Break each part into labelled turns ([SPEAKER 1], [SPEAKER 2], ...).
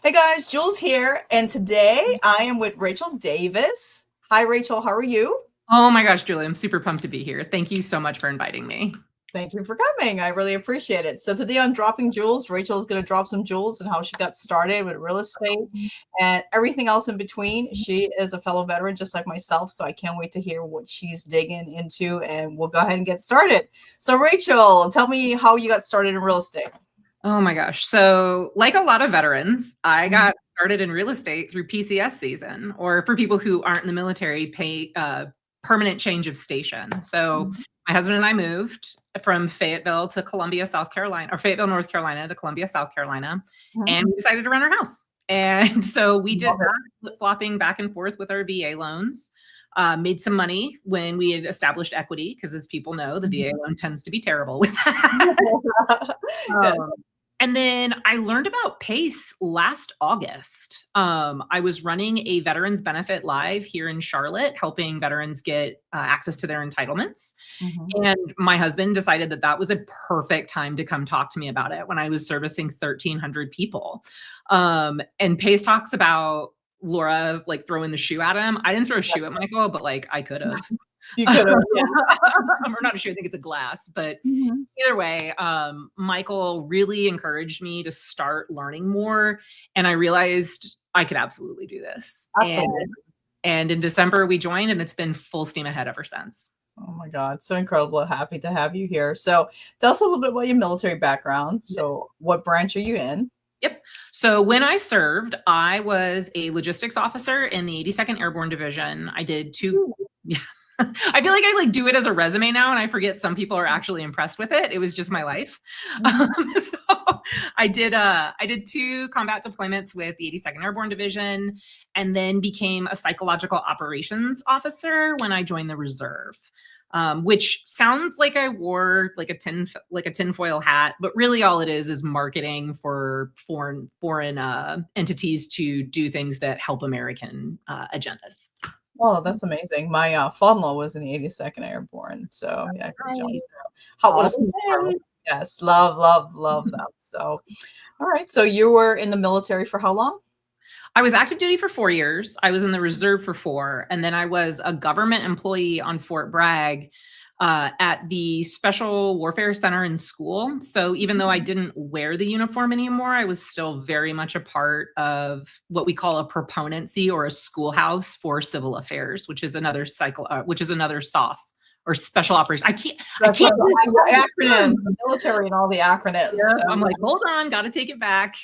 [SPEAKER 1] Hey guys, Jules here, and today I am with Rachel Davis. Hi Rachel, how are you?
[SPEAKER 2] Oh my gosh, Julie, I'm super pumped to be here. Thank you so much for inviting me.
[SPEAKER 1] Thank you for coming. I really appreciate it. So today on Dropping Jules, Rachel is going to drop some jewels and how she got started with real estate and everything else in between. She is a fellow veteran just like myself, so I can't wait to hear what she's digging into, and we'll go ahead and get started. So Rachel, tell me how you got started in real estate.
[SPEAKER 2] Oh my gosh. So, like a lot of veterans, I got started in real estate through PCS season, or for people who aren't in the military, pay permanent change of station. So, my husband and I moved from Fayetteville to Columbia, South Carolina, or Fayetteville, North Carolina to Columbia, South Carolina, and we decided to rent our house. And so we did that, flip-flopping back and forth with our VA loans. Made some money when we had established equity, because as people know, the VA loan tends to be terrible with that. And then I learned about PACE last August. I was running a Veterans Benefit Live here in Charlotte, helping veterans get access to their entitlements. And my husband decided that that was a perfect time to come talk to me about it when I was servicing 1,300 people. And PACE talks about Laura like throwing the shoe at him. I didn't throw a shoe at Michael, but like I could have.
[SPEAKER 1] You could have, yes.
[SPEAKER 2] Or not a shoe, I think it's a glass, but either way, Michael really encouraged me to start learning more, and I realized I could absolutely do this.
[SPEAKER 1] Absolutely.
[SPEAKER 2] And in December we joined, and it's been full steam ahead ever since.
[SPEAKER 1] Oh my God, so incredible. Happy to have you here. So tell us a little bit about your military background. So what branch are you in?
[SPEAKER 2] Yep. So when I served, I was a logistics officer in the 82nd Airborne Division. I did two. Yeah. I feel like I like do it as a resume now, and I forget some people are actually impressed with it. It was just my life. So I did 2 combat deployments with the 82nd Airborne Division, and then became a psychological operations officer when I joined the reserve. Which sounds like I wore like a tinfoil hat, but really all it is marketing for foreign entities to do things that help American agendas.
[SPEAKER 1] Oh, that's amazing. My father-in-law was in the 82nd Airborne, so yeah, great job. Yes, love them. So, all right. So you were in the military for how long?
[SPEAKER 2] I was active duty for 4 years. I was in the reserve for 4, and then I was a government employee on Fort Bragg at the Special Warfare Center in school. So even though I didn't wear the uniform anymore, I was still very much a part of what we call a proponency, or a schoolhouse for civil affairs, which is another SOF, or special operations. I can't
[SPEAKER 1] acronyms, the military and all the acronyms.
[SPEAKER 2] Yeah, so I'm like, hold on, got to take it back.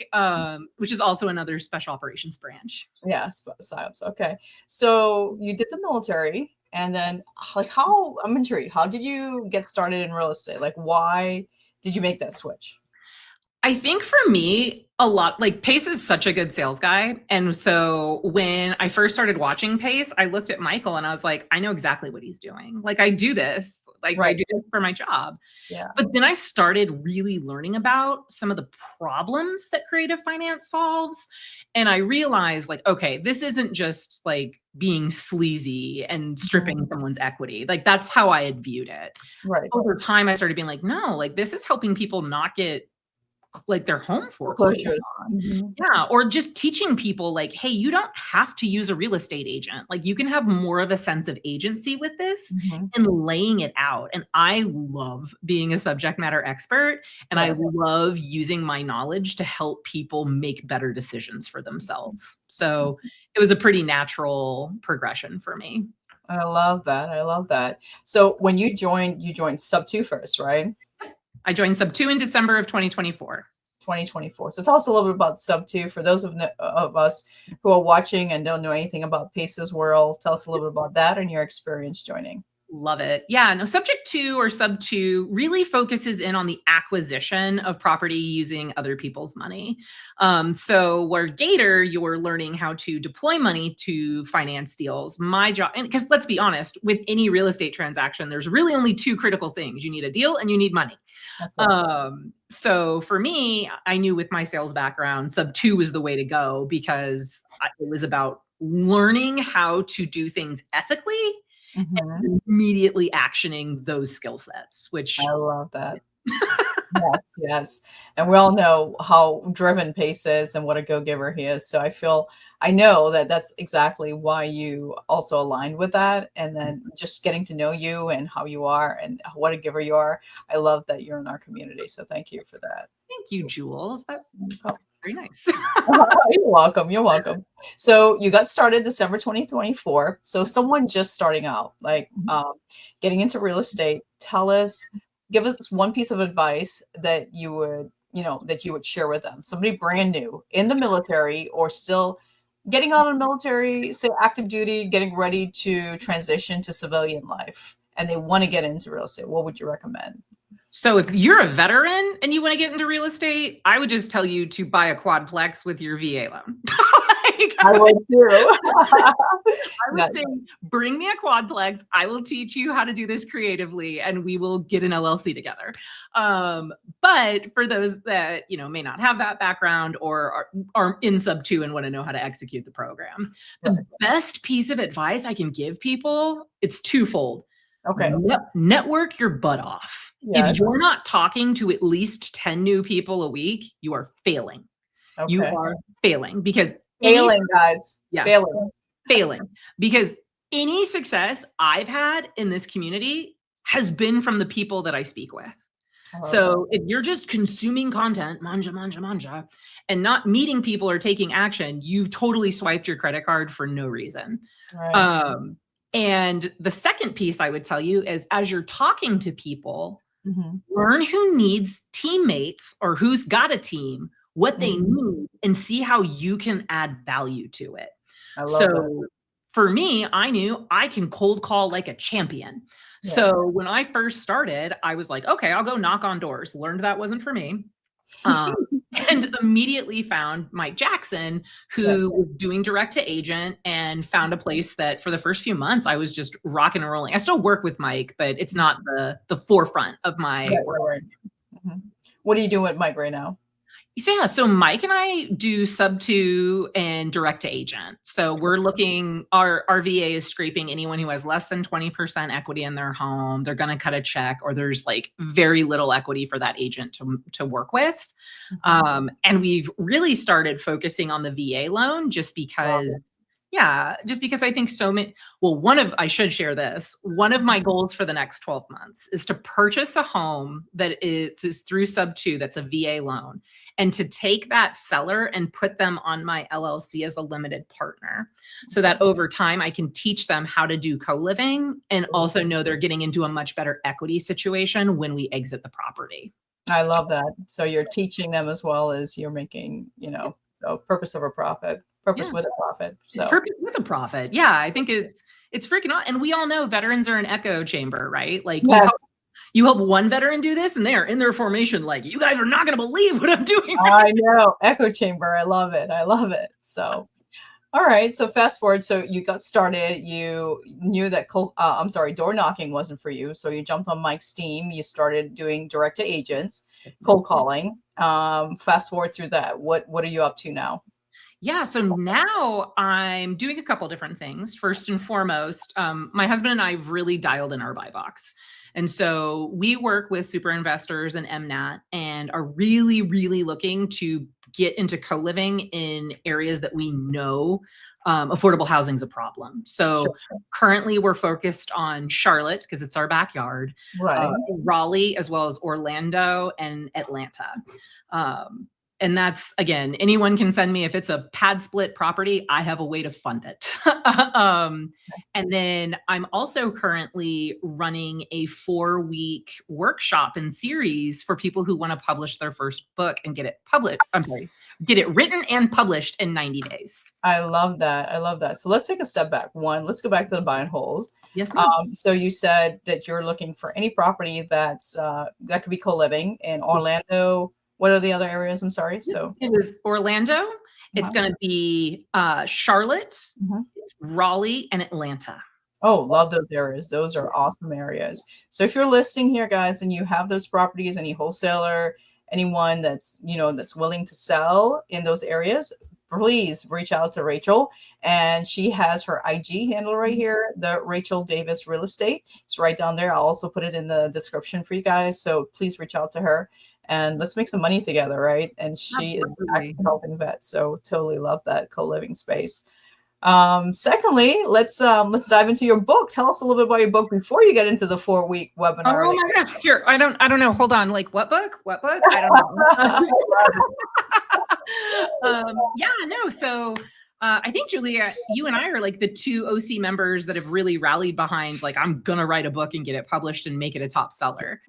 [SPEAKER 2] Which is also another special operations branch.
[SPEAKER 1] Yes, PSYOPs. Okay, so you did the military, and then like I'm intrigued. How did you get started in real estate? Like, why did you make that switch?
[SPEAKER 2] I think for me, a lot like Pace is such a good sales guy. And so when I first started watching Pace, I looked at Michael and I was like, I know exactly what he's doing. Like I do this, like I do this for my job.
[SPEAKER 1] Yeah.
[SPEAKER 2] But then I started really learning about some of the problems that creative finance solves. And I realized like, okay, this isn't just like being sleazy and stripping someone's equity. Like that's how I had viewed it.
[SPEAKER 1] Right.
[SPEAKER 2] Over time, I started being like, no, like this is helping people not get like their home foreclosed on. Yeah. Or just teaching people like, hey, you don't have to use a real estate agent. Like you can have more of a sense of agency with this and laying it out. And I love being a subject matter expert, and I love using my knowledge to help people make better decisions for themselves. So it was a pretty natural progression for me.
[SPEAKER 1] I love that. I love that. So when you joined SubTo first, right?
[SPEAKER 2] I joined SubTo in December of 2024.
[SPEAKER 1] 2024. So tell us a little bit about SubTo for those of us who are watching and don't know anything about Pace's world. Tell us a little bit about that and your experience joining.
[SPEAKER 2] Love it. Yeah, no, Subject 2 or Sub2 really focuses in on the acquisition of property using other people's money. So where Gator, you're learning how to deploy money to finance deals. My job, and because let's be honest, with any real estate transaction, there's really only 2 critical things. You need a deal and you need money. So for me, I knew with my sales background, Sub2 was the way to go because it was about learning how to do things ethically and immediately actioning those skill sets, which
[SPEAKER 1] I love that. Yes, yes. And we all know how driven Pace is and what a go-giver he is. So I know that that's exactly why you also aligned with that. And then just getting to know you and how you are and what a giver you are. I love that you're in our community. So thank you for that.
[SPEAKER 2] Thank you, Jules. That's very nice.
[SPEAKER 1] You're welcome. You're welcome. So you got started December 2024. So someone just starting out, like getting into real estate, give us one piece of advice that you would, that you would share with them. Somebody brand new in the military or still getting out of the military, say active duty, getting ready to transition to civilian life, and they want to get into real estate. What would you recommend?
[SPEAKER 2] So if you're a veteran and you want to get into real estate, I would just tell you to buy a quadplex with your VA loan.
[SPEAKER 1] I would too.
[SPEAKER 2] I would say, bring me a quadplex. I will teach you how to do this creatively, and we will get an LLC together. But for those that may not have that background or are in SubTo and want to know how to execute the program, the best piece of advice I can give people, it's twofold.
[SPEAKER 1] Okay.
[SPEAKER 2] Network your butt off.
[SPEAKER 1] Yes.
[SPEAKER 2] If you're not talking to at least 10 new people a week, you are failing.
[SPEAKER 1] Okay.
[SPEAKER 2] You are failing because
[SPEAKER 1] guys.
[SPEAKER 2] Yeah, failing because any success I've had in this community has been from the people that I speak with. So if you're just consuming content, manja, and not meeting people or taking action, you've totally swiped your credit card for no reason.
[SPEAKER 1] Right.
[SPEAKER 2] And the second piece I would tell you is as you're talking to people, learn who needs teammates or who's got a team, what they need, and see how you can add value to it. So for me, I knew I can cold call like a champion. Yeah. So when I first started, I was like, okay, I'll go knock on doors. Learned that wasn't for me. And immediately found Mike Jackson, who was doing direct to agent, and found a place that for the first few months I was just rocking and rolling. I still work with Mike, but it's not the forefront of my work.
[SPEAKER 1] What are you doing with Mike right now?
[SPEAKER 2] So Mike and I do SubTo and direct to agent. So we're looking, our VA is scraping anyone who has less than 20% equity in their home. They're going to cut a check, or there's like very little equity for that agent to work with. And we've really started focusing on the VA loan just because I think so many, I should share this. One of my goals for the next 12 months is to purchase a home that is through SubTo that's a VA loan, and to take that seller and put them on my LLC as a limited partner so that over time I can teach them how to do co-living and also know they're getting into a much better equity situation when we exit the property.
[SPEAKER 1] I love that. So you're teaching them as well as you're making, so purpose over profit. Purpose with a profit. So
[SPEAKER 2] purpose with a profit. Yeah, I think it's freaking awesome. And we all know veterans are an echo chamber, right? Like you help one veteran do this and they're in their formation like, you guys are not going to believe what I'm doing.
[SPEAKER 1] I know. Echo chamber. I love it. I love it. So, all right. So fast forward. So you got started. You knew that door knocking wasn't for you. So you jumped on Mike's team. You started doing direct to agents, cold calling. Fast forward through that. What are you up to now?
[SPEAKER 2] Yeah, so now I'm doing a couple different things. First and foremost, my husband and I have really dialed in our buy box. And so we work with super investors and MNAT and are really, really looking to get into co-living in areas that we know affordable housing is a problem. So currently we're focused on Charlotte because it's our backyard, Raleigh, as well as Orlando and Atlanta. And that's, again, anyone can send me, if it's a pad split property, I have a way to fund it. And then I'm also currently running a 4-week workshop and series for people who want to publish their first book and get it written and published in 90 days.
[SPEAKER 1] I love that. I love that. So let's take a step back. Let's go back to the buy and holds.
[SPEAKER 2] Yes.
[SPEAKER 1] So you said that you're looking for any property that could be co-living in Orlando. What are the other areas? I'm sorry. So
[SPEAKER 2] it was Orlando. It's going to be Charlotte, Raleigh, and Atlanta.
[SPEAKER 1] Oh, love those areas. Those are awesome areas. So if you're listing here, guys, and you have those properties, any wholesaler, anyone that's willing to sell in those areas, please reach out to Rachel. And she has her IG handle right here, the Rachel Davis Real Estate. It's right down there. I'll also put it in the description for you guys. So please reach out to her. and let's make some money together, right? And she is actually helping vets, so totally love that co-living space. Secondly, let's dive into your book. Tell us a little bit about your book before you get into the 4-week webinar.
[SPEAKER 2] Oh my gosh, here, I don't know. Hold on, like what book? I don't know. Yeah, no. So I think, Julia, you and I are like the two OC members that have really rallied behind, like, I'm gonna write a book and get it published and make it a top seller.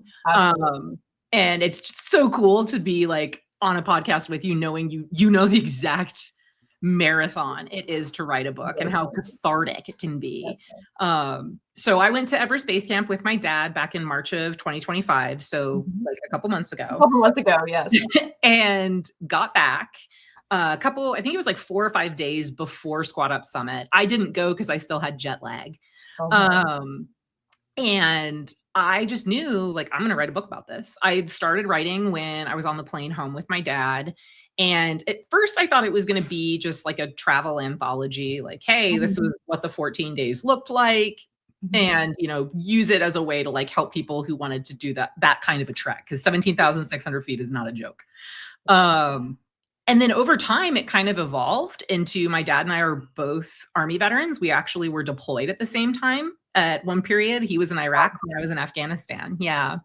[SPEAKER 2] And it's just so cool to be like on a podcast with you, knowing you know the exact marathon it is to write a book and how cathartic it can be. So I went to Everest Base Camp with my dad back in March of 2025. So like a couple months ago.
[SPEAKER 1] Yes.
[SPEAKER 2] And got back I think it was like 4 or 5 days before Squat Up Summit. I didn't go because I still had jet lag. And I just knew, like, I'm going to write a book about this. I started writing when I was on the plane home with my dad. And at first I thought it was going to be just like a travel anthology, like, hey, this was what the 14 days looked like. And, you know, use it as a way to like help people who wanted to do that kind of a trek, because 17,600 feet is not a joke. And then over time, it kind of evolved into, my dad and I are both Army veterans. We actually were deployed at the same time at one period. He was in Iraq when I was in Afghanistan. Yeah.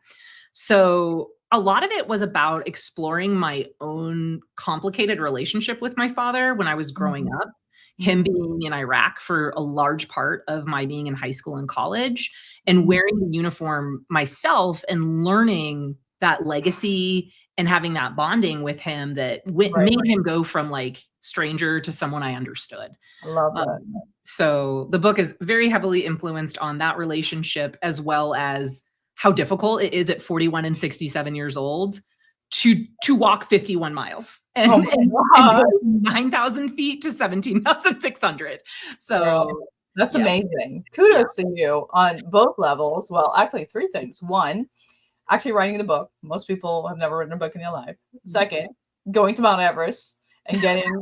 [SPEAKER 2] So a lot of it was about exploring my own complicated relationship with my father when I was growing up, him being in Iraq for a large part of my being in high school and college, and wearing the uniform myself and learning that legacy and having that bonding with him that made him go from like stranger to someone I understood.
[SPEAKER 1] I love that.
[SPEAKER 2] So the book is very heavily influenced on that relationship, as well as how difficult it is at 41 and 67 years old to walk 51 miles and go 9,000 feet to 17,600. So
[SPEAKER 1] that's amazing. Kudos to you on both levels. Well, actually 3 things. 1, actually writing the book. Most people have never written a book in their life. 2nd, going to Mount Everest and getting,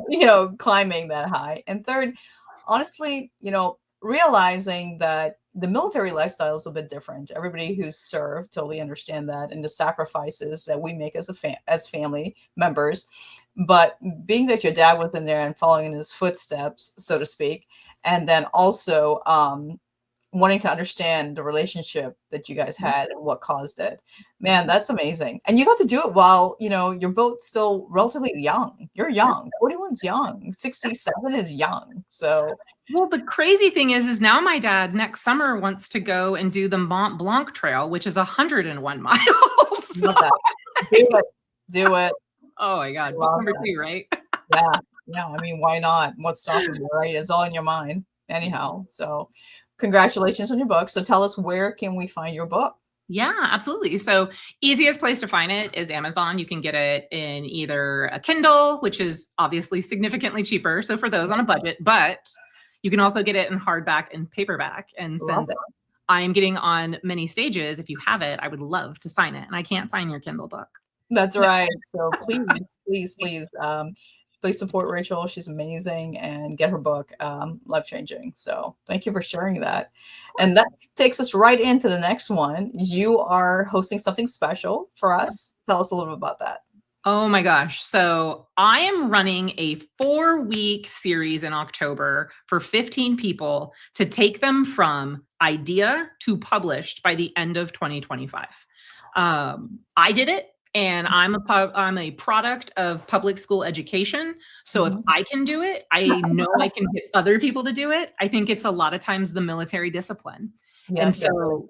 [SPEAKER 1] climbing that high. And 3rd, honestly, realizing that the military lifestyle is a bit different. Everybody who's served totally understand that, and the sacrifices that we make as family members. But being that your dad was in there and following in his footsteps, so to speak, and then also wanting to understand the relationship that you guys had and what caused it. Man, that's amazing. And you got to do it while, you're both still relatively young. You're young. 41's young. 67 is young. So,
[SPEAKER 2] well, the crazy thing is now my dad next summer wants to go and do the Mont Blanc Trail, which is 101 miles.
[SPEAKER 1] Do it.
[SPEAKER 2] Oh my God. Book number 2, right?
[SPEAKER 1] Yeah. I mean, why not? What's stopping you, right? It's all in your mind anyhow. So congratulations on your book. So tell us, where can we find your book?
[SPEAKER 2] Yeah, absolutely. So easiest place to find it is Amazon. You can get it in either a Kindle, which is obviously significantly cheaper, so for those on a budget, but you can also get it in hardback and paperback. And since I am getting on many stages, if you have it, I would love to sign it. And I can't sign your Kindle book.
[SPEAKER 1] That's right. So please support Rachel. She's amazing, and get her book, life-changing. So thank you for sharing that. And that takes us right into the next one. You are hosting something special for us. Tell us a little bit about that.
[SPEAKER 2] Oh my gosh. So I am running a 4-week series in October for 15 people to take them from idea to published by the end of 2025. I did it. And I'm a product of public school education. So if I can do it, I know I can get other people to do it. I think it's a lot of times the military discipline. And so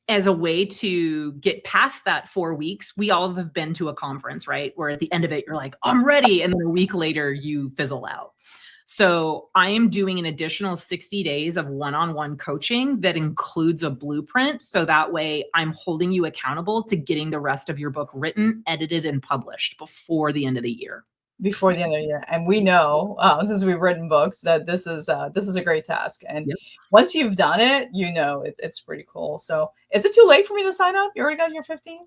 [SPEAKER 2] as a way to get past that 4 weeks, we all have been to a conference, right? Where at the end of it, you're like, I'm ready. And then a week later, you fizzle out. So I am doing an additional 60 days of one-on-one coaching that includes a blueprint. So that way I'm holding you accountable to getting the rest of your book written, edited, and published before the end of the year.
[SPEAKER 1] Before the end of the year. And we know, since we've written books, that this is a great task. And once you've done it, it's pretty cool. So is it too late for me to sign up? You already got your 15?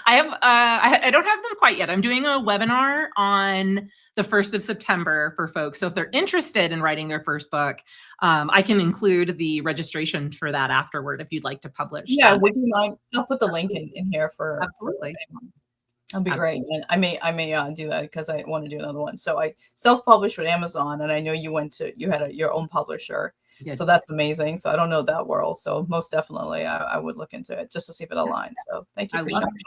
[SPEAKER 2] I don't have them quite yet. I'm doing a webinar on the 1st of September for folks. So if they're interested in writing their first book, I can include the registration for that afterward if you'd like to publish.
[SPEAKER 1] Yeah, would you mind? I'll put the link in here for.
[SPEAKER 2] Absolutely.
[SPEAKER 1] That'll be great. And I may do that because I want to do another one. So I self-published with Amazon, and I know you had your own publisher.
[SPEAKER 2] Good.
[SPEAKER 1] So that's amazing. So I don't know that world. So most definitely I would look into it just to see if it aligns. So thank you
[SPEAKER 2] I
[SPEAKER 1] for
[SPEAKER 2] love
[SPEAKER 1] sharing.
[SPEAKER 2] it.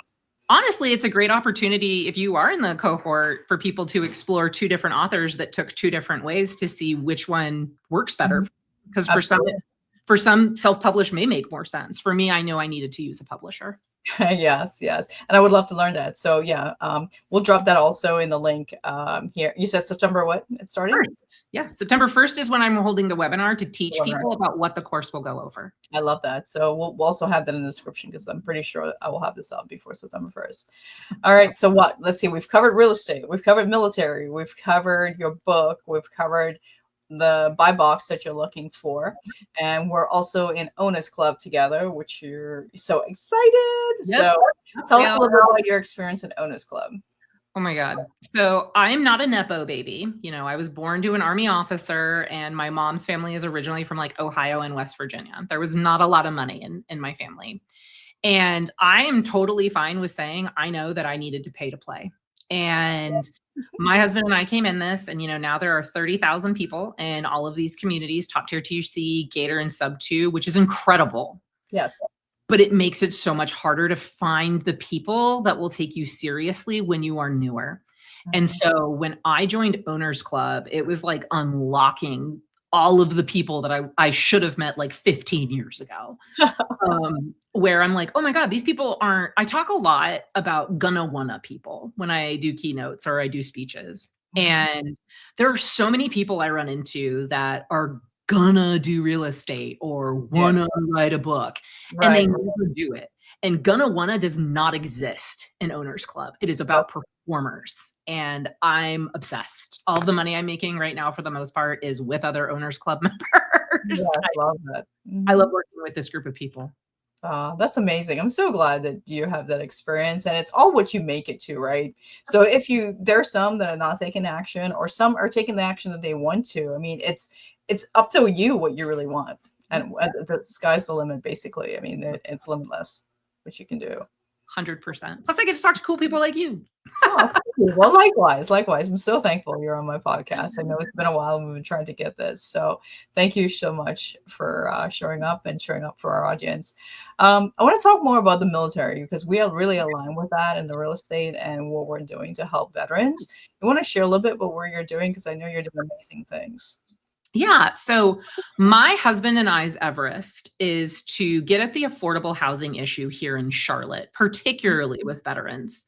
[SPEAKER 2] Honestly, it's a great opportunity if you are in the cohort for people to explore two different authors that took two different ways to see which one works better. Because for some self-published may make more sense. For me, I know I needed to use a publisher.
[SPEAKER 1] Yes, yes. And I would love to learn that. So yeah, we'll drop that also in the link here. You said September what? It started?
[SPEAKER 2] Yeah, September 1st is when I'm holding the webinar to teach people about what the course will go over.
[SPEAKER 1] I love that. So we'll also have that in the description because I'm pretty sure I will have this up before September 1st. All right. So what? Let's see. We've covered real estate. We've covered military. We've covered your book. We've covered the buy box that you're looking for. And we're also in Owners Club together, which you're so excited. Yep. So tell us a little bit about your experience in Owners Club.
[SPEAKER 2] Oh my God. So I'm not a Nepo baby. You know, I was born to an Army officer, and my mom's family is originally from like Ohio and West Virginia. There was not a lot of money in my family. And I am totally fine with saying, I know that I needed to pay to play. And my husband and I came in this, and, you know, now there are 30,000 people in all of these communities, top tier TC, Gator, and SubTo, which is incredible.
[SPEAKER 1] Yes.
[SPEAKER 2] But it makes it so much harder to find the people that will take you seriously when you are newer. And so when I joined Owners Club, it was like unlocking all of the people that I should have met like 15 years ago, where I'm like, oh my God, these people aren't, I talk a lot about gonna wanna people when I do keynotes or I do speeches. And there are so many people I run into that are gonna do real estate or wanna write a book, and they never do it. And gonna wanna does not exist in Owners Club. It is about performers, and I'm obsessed. All of the money I'm making right now, for the most part, is with other Owners Club members.
[SPEAKER 1] Yeah, I love that.
[SPEAKER 2] I love working with this group of people.
[SPEAKER 1] That's amazing. I'm so glad that you have that experience, and it's all what you make it to, right? So if there are some that are not taking action, or some are taking the action that they want to. I mean, it's up to you what you really want, and the sky's the limit, basically. I mean, it's limitless what you can do.
[SPEAKER 2] 100%. Plus, I get to talk to cool people like you.
[SPEAKER 1] Oh, well, likewise. I'm so thankful you're on my podcast. I know it's been a while and we've been trying to get this. So thank you so much for showing up for our audience. I want to talk more about the military because we are really aligned with that and the real estate and what we're doing to help veterans. You want to share a little bit about what you're doing because I know you're doing amazing things.
[SPEAKER 2] Yeah. So my husband and I's Everest is to get at the affordable housing issue here in Charlotte, particularly with veterans.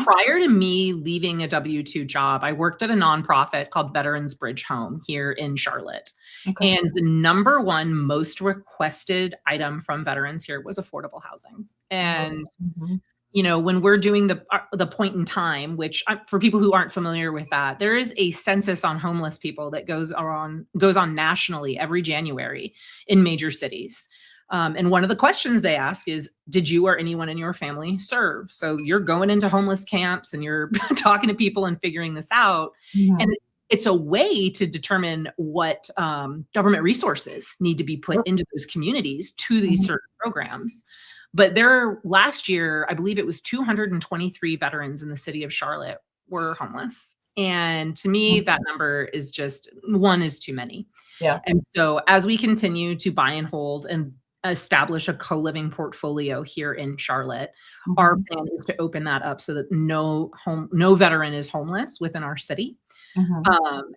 [SPEAKER 2] Prior to me leaving a W-2 job, I worked at a nonprofit called Veterans Bridge Home here in Charlotte. Okay. And the number one most requested item from veterans here was affordable housing. And you know, when we're doing the point in time, which for people who aren't familiar with that, there is a census on homeless people that goes on nationally every January in major cities. And one of the questions they ask is, did you or anyone in your family serve? So you're going into homeless camps and you're talking to people and figuring this out. And it's a way to determine what government resources need to be put into those communities to these certain programs. But last year, I believe it was 223 veterans in the city of Charlotte were homeless. And to me, that number is just, one is too many. Yeah. And so as we continue to buy and hold and establish a co-living portfolio here in Charlotte, our plan is to open that up so that no veteran is homeless within our city.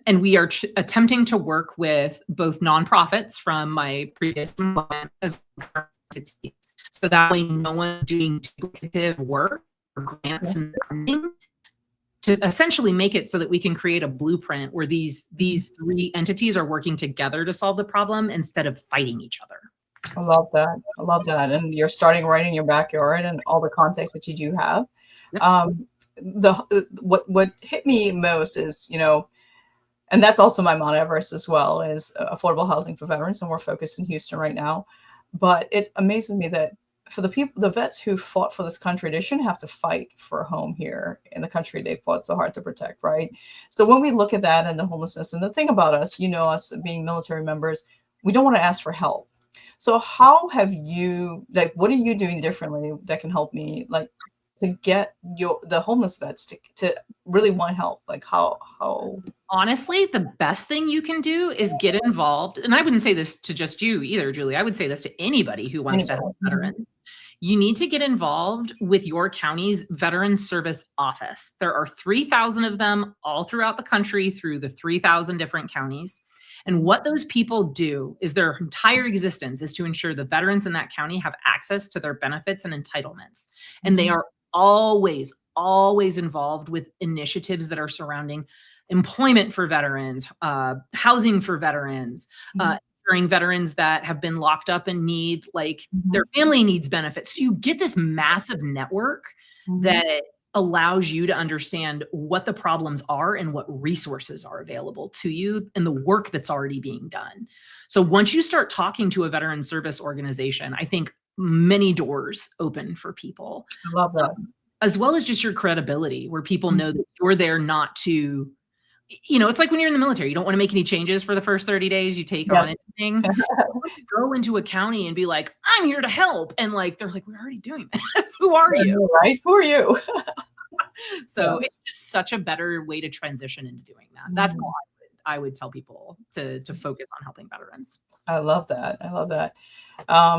[SPEAKER 2] And we are attempting to work with both nonprofits from my previous employment as well as entities. So that way no one's doing duplicative work or grants and funding, to essentially make it so that we can create a blueprint where these three entities are working together to solve the problem instead of fighting each other.
[SPEAKER 1] I love that. I love that. And you're starting right in your backyard and all the context that you do have. Yep. What hit me most is, you know, and that's also my Mount Everest as well, is affordable housing for veterans. And we're focused in Houston right now. But it amazes me that for the vets who fought for this country, they shouldn't have to fight for a home here in the country they fought so hard to protect, right? So when we look at that and the homelessness, and the thing about us, you know, us being military members, we don't want to ask for help. So how have you, like, what are you doing differently that can help me, like, to get the homeless vets to really want help? Like how
[SPEAKER 2] Honestly, the best thing you can do is get involved. And I wouldn't say this to just you either, Julie. I would say this to anybody who wants to help veterans. You need to get involved with your county's Veterans Service Office. There are 3,000 of them all throughout the country through the 3,000 different counties. And what those people do is their entire existence is to ensure the veterans in that county have access to their benefits and entitlements. And they are always, always involved with initiatives that are surrounding employment for veterans, housing for veterans, ensuring veterans that have been locked up and need, like, their family needs benefits. So you get this massive network that allows you to understand what the problems are and what resources are available to you and the work that's already being done. So once you start talking to a veteran service organization, I think many doors open for people.
[SPEAKER 1] I love that.
[SPEAKER 2] As well as just your credibility, where people know that you're there not to, it's like when you're in the military, you don't want to make any changes for the first 30 days you take on anything. Go into a county and be like, I'm here to help. And like, they're like, we're already doing this. Who are you?
[SPEAKER 1] Right? Who are you?
[SPEAKER 2] So it's just such a better way to transition into doing that. That's all I would tell people to focus on helping veterans.
[SPEAKER 1] I love that. I love that.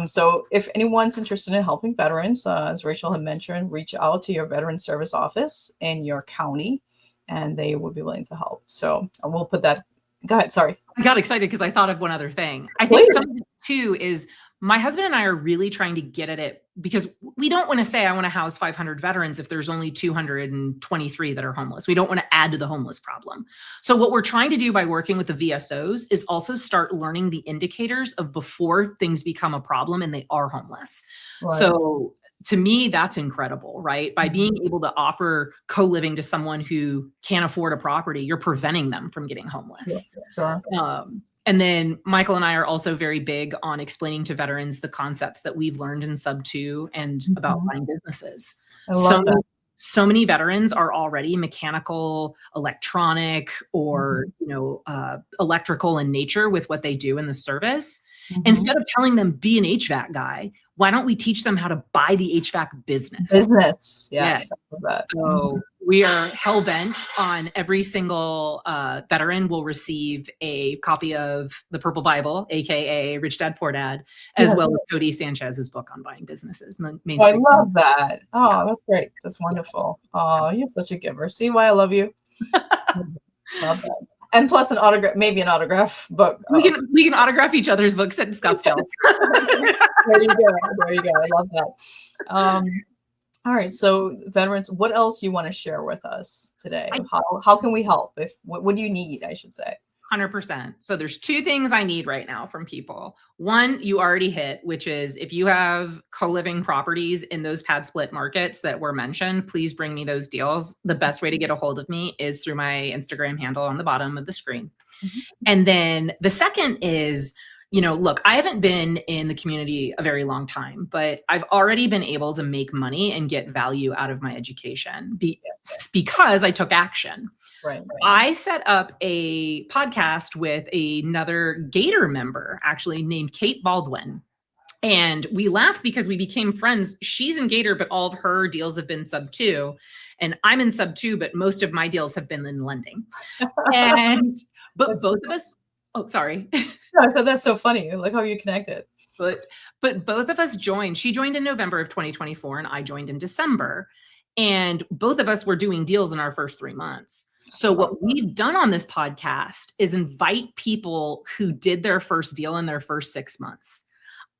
[SPEAKER 1] So if anyone's interested in helping veterans, as Rachel had mentioned, reach out to your veteran service office in your county, and they would be willing to help. So we'll put that. Go ahead. Sorry.
[SPEAKER 2] I got excited because I thought of one other thing. I think something too is my husband and I are really trying to get at it, because we don't want to say I want to house 500 veterans if there's only 223 that are homeless. We don't want to add to the homeless problem. So what we're trying to do by working with the VSOs is also start learning the indicators of before things become a problem and they are homeless. Right. So to me, that's incredible, right? By being able to offer co-living to someone who can't afford a property, you're preventing them from getting homeless.
[SPEAKER 1] Yeah, sure.
[SPEAKER 2] And then Michael and I are also very big on explaining to veterans the concepts that we've learned in SubTo and about buying businesses. So many veterans are already mechanical, electronic, or electrical in nature with what they do in the service. Instead of telling them be an HVAC guy, why don't we teach them how to buy the HVAC business?
[SPEAKER 1] Yes.
[SPEAKER 2] So we are hell bent on every single veteran will receive a copy of the Purple Bible, aka Rich Dad Poor Dad, as well as Cody Sanchez's book on buying businesses.
[SPEAKER 1] I love that. Oh, that's great. That's wonderful. Oh, you're such a giver. See why I love you? Love that. And plus an autograph, maybe an autograph book.
[SPEAKER 2] We can autograph each other's books at Scottsdale.
[SPEAKER 1] There you go. There you go. I love that. All right. So veterans, what else you want to share with us today? How can we help? What do you need, I should say?
[SPEAKER 2] 100%. So there's two things I need right now from people. One, you already hit, which is if you have co-living properties in those pad split markets that were mentioned, please bring me those deals. The best way to get a hold of me is through my Instagram handle on the bottom of the screen. And then the second is, look, I haven't been in the community a very long time, but I've already been able to make money and get value out of my education because I took action.
[SPEAKER 1] Right.
[SPEAKER 2] I set up a podcast with another Gator member, actually named Kate Baldwin. And we laughed because we became friends. She's in Gator, but all of her deals have been SubTo. And I'm in SubTo, but most of my deals have been in lending. But both of us, sorry.
[SPEAKER 1] No, so that's so funny. Look how you connected.
[SPEAKER 2] But both of us joined. She joined in November of 2024, and I joined in December. And both of us were doing deals in our first 3 months. So what we've done on this podcast is invite people who did their first deal in their first 6 months.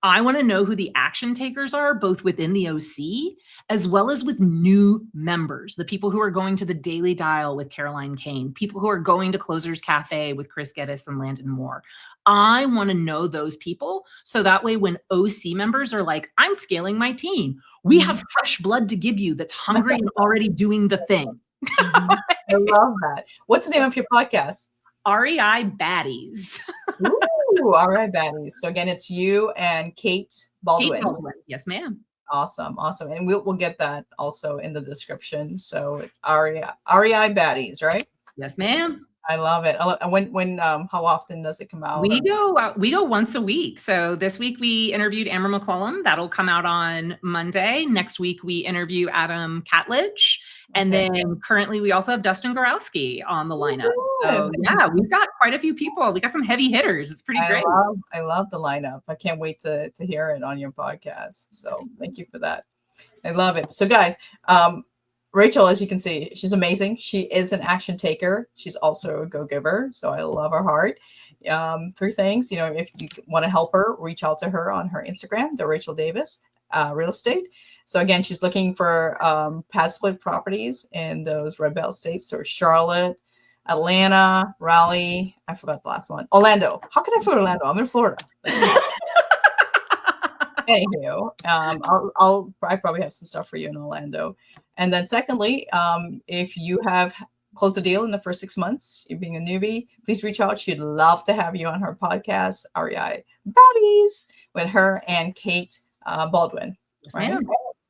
[SPEAKER 2] I want to know who the action takers are, both within the OC, as well as with new members, the people who are going to the Daily Dial with Caroline Kane, people who are going to Closers Cafe with Chris Geddes and Landon Moore. I want to know those people. So that way, when OC members are like, I'm scaling my team, we have fresh blood to give you that's hungry and already doing the thing.
[SPEAKER 1] I love that. What's the name of your podcast?
[SPEAKER 2] REI Baddies.
[SPEAKER 1] Ooh, REI Baddies. So again, it's you and Kate Baldwin.
[SPEAKER 2] Kate Baldwin. Yes, ma'am.
[SPEAKER 1] Awesome. And we'll get that also in the description. So REI Baddies, right?
[SPEAKER 2] Yes, ma'am.
[SPEAKER 1] I love it. And how often does it come out?
[SPEAKER 2] We go once a week. So this week we interviewed Amber McCollum. That'll come out on Monday. Next week we interview Adam Catledge. And then currently we also have Dustin Gorowski on the lineup. So yeah, we've got quite a few people. We got some heavy hitters. It's pretty great.
[SPEAKER 1] I love the lineup. I can't wait to hear it on your podcast. So thank you for that. I love it. So guys, Rachel, as you can see, she's amazing. She is an action taker. She's also a go-giver. So I love her heart. 3 things, if you want to help her, reach out to her on her Instagram, the Rachel Davis Real Estate. So again, she's looking for pad split properties in those red belt states. So Charlotte, Atlanta, Raleigh. I forgot the last one. Orlando. How can I forget Orlando? I'm in Florida. Anywho, I probably have some stuff for you in Orlando. And then secondly, if you have closed a deal in the first 6 months, you being a newbie, please reach out. She'd love to have you on her podcast, REI Baddies, with her and Kate Baldwin.
[SPEAKER 2] Yes,
[SPEAKER 1] right?
[SPEAKER 2] ma'am.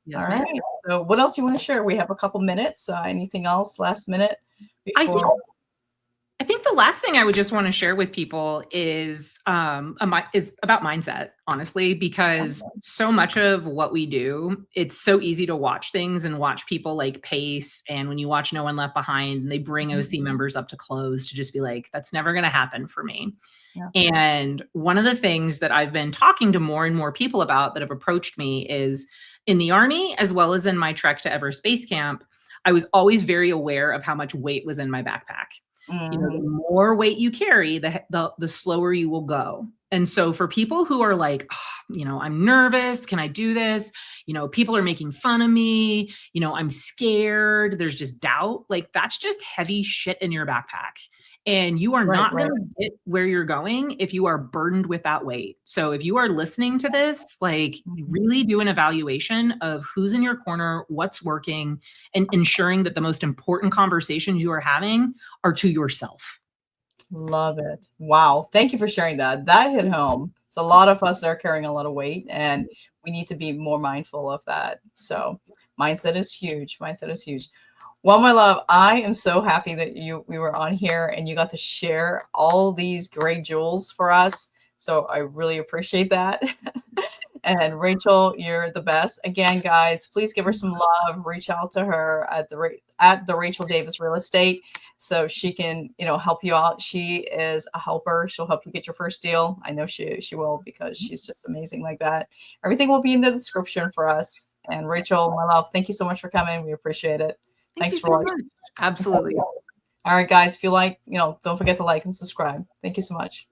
[SPEAKER 2] Yes,
[SPEAKER 1] All
[SPEAKER 2] ma'am.
[SPEAKER 1] right. So what else you want to share? We have a couple minutes. Anything else last minute?
[SPEAKER 2] I think the last thing I would just want to share with people is about mindset, honestly, because so much of what we do, it's so easy to watch things and watch people like Pace. And when you watch No One Left Behind, and they bring OC members up to close to just be like, that's never going to happen for me. Yeah. And one of the things that I've been talking to more and more people about that have approached me is in the Army, as well as in my trek to Everest Base Camp, I was always very aware of how much weight was in my backpack. The more weight you carry, the slower you will go. And so for people who are like, I'm nervous, can I do this? People are making fun of me, I'm scared, there's just doubt. Like that's just heavy shit in your backpack. And you are not going to get where you're going if you are burdened with that weight. So if you are listening to this, like really do an evaluation of who's in your corner, what's working, and ensuring that the most important conversations you are having are to yourself.
[SPEAKER 1] Love it. Wow. Thank you for sharing that. That hit home. It's a lot of us that are carrying a lot of weight, and we need to be more mindful of that. So mindset is huge. Mindset is huge. Well, my love, I am so happy that we were on here and you got to share all these great jewels for us. So I really appreciate that. And Rachel, you're the best. Again, guys, please give her some love. Reach out to her at the Rachel Davis Real Estate so she can, help you out. She is a helper. She'll help you get your first deal. I know she will, because she's just amazing like that. Everything will be in the description for us. And Rachel, my love, thank you so much for coming. We appreciate it. Thanks for watching.
[SPEAKER 2] Absolutely.
[SPEAKER 1] All right, guys, if you like, don't forget to like and subscribe. Thank you so much.